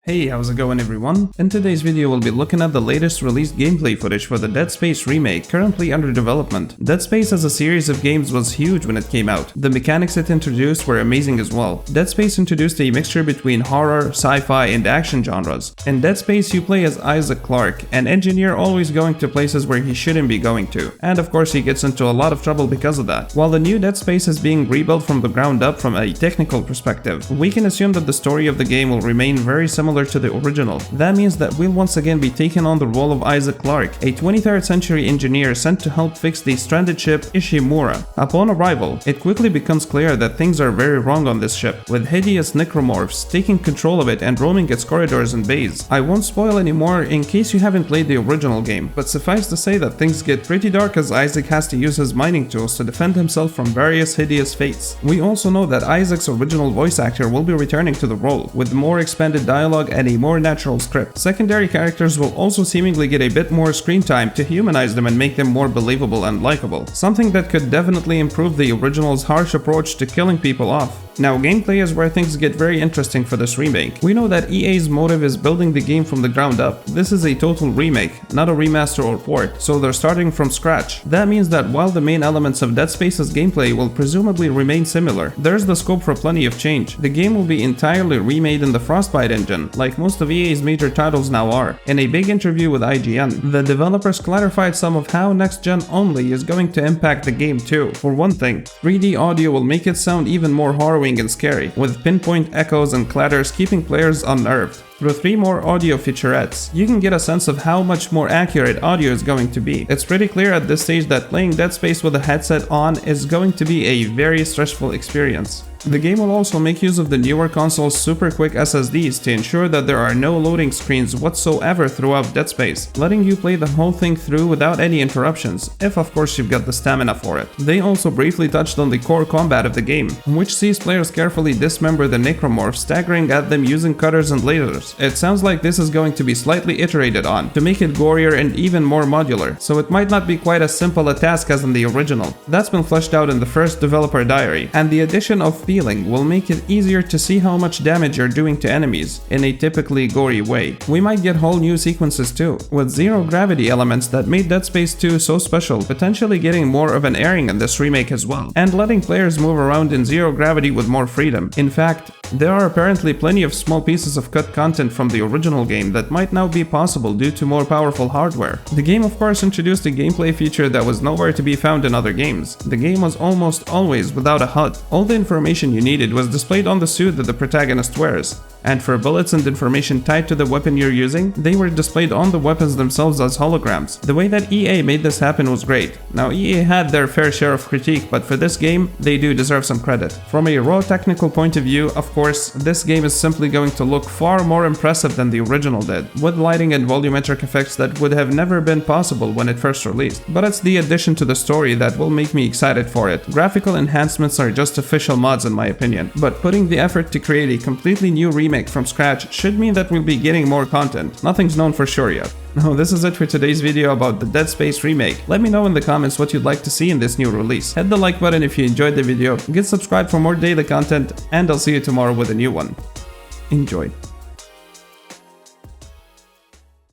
Hey, how's it going everyone? In today's video we'll be looking at the latest released gameplay footage for the Dead Space Remake, currently under development. Dead Space as a series of games was huge when it came out. The mechanics it introduced were amazing as well. Dead Space introduced a mixture between horror, sci-fi, and action genres. In Dead Space you play as Isaac Clarke, an engineer always going to places where he shouldn't be going to. And of course he gets into a lot of trouble because of that. While the new Dead Space is being rebuilt from the ground up from a technical perspective, we can assume that the story of the game will remain very similar to the original. That means that we'll once again be taking on the role of Isaac Clarke, a 23rd century engineer sent to help fix the stranded ship Ishimura. Upon arrival, it quickly becomes clear that things are very wrong on this ship, with hideous necromorphs taking control of it and roaming its corridors and bays. I won't spoil anymore in case you haven't played the original game, but suffice to say that things get pretty dark as Isaac has to use his mining tools to defend himself from various hideous fates. We also know that Isaac's original voice actor will be returning to the role, with more expanded dialogue and a more natural script. Secondary characters will also seemingly get a bit more screen time to humanize them and make them more believable and likable, something that could definitely improve the original's harsh approach to killing people off. Now, gameplay is where things get very interesting for this remake. We know that EA's motive is building the game from the ground up. This is a total remake, not a remaster or port, so they're starting from scratch. That means that while the main elements of Dead Space's gameplay will presumably remain similar, there's the scope for plenty of change. The game will be entirely remade in the Frostbite engine, like most of EA's major titles now are. In a big interview with IGN, the developers clarified some of how next-gen only is going to impact the game too. For one thing, 3D audio will make it sound even more harrowing and scary, with pinpoint echoes and clatters keeping players unnerved. Through 3 more audio featurettes, you can get a sense of how much more accurate audio is going to be. It's pretty clear at this stage that playing Dead Space with a headset on is going to be a very stressful experience. The game will also make use of the newer console's super quick SSDs to ensure that there are no loading screens whatsoever throughout Dead Space, letting you play the whole thing through without any interruptions, if of course you've got the stamina for it. They also briefly touched on the core combat of the game, which sees players carefully dismember the necromorphs, staggering at them using cutters and lasers. It sounds like this is going to be slightly iterated on, to make it gorier and even more modular, so it might not be quite as simple a task as in the original. That's been fleshed out in the first developer diary, and the addition of feeling will make it easier to see how much damage you're doing to enemies in a typically gory way. We might get whole new sequences too, with zero gravity elements that made Dead Space 2 so special, potentially getting more of an airing in this remake as well, and letting players move around in zero gravity with more freedom. In fact, there are apparently plenty of small pieces of cut content from the original game that might now be possible due to more powerful hardware. The game of course introduced a gameplay feature that was nowhere to be found in other games. The game was almost always without a HUD. All the information you needed was displayed on the suit that the protagonist wears. And for bullets and information tied to the weapon you're using, they were displayed on the weapons themselves as holograms. The way that EA made this happen was great. Now EA had their fair share of critique, but for this game, they do deserve some credit. From a raw technical point of view, of course, this game is simply going to look far more impressive than the original did, with lighting and volumetric effects that would have never been possible when it first released. But it's the addition to the story that will make me excited for it. Graphical enhancements are just official mods in my opinion, but putting the effort to create a completely new remake from scratch should mean that we'll be getting more content. Nothing's known for sure yet. Now this is it for today's video about the Dead Space Remake. Let me know in the comments what you'd like to see in this new release. Hit the like button if you enjoyed the video, get subscribed for more daily content, and I'll see you tomorrow with a new one. Enjoy.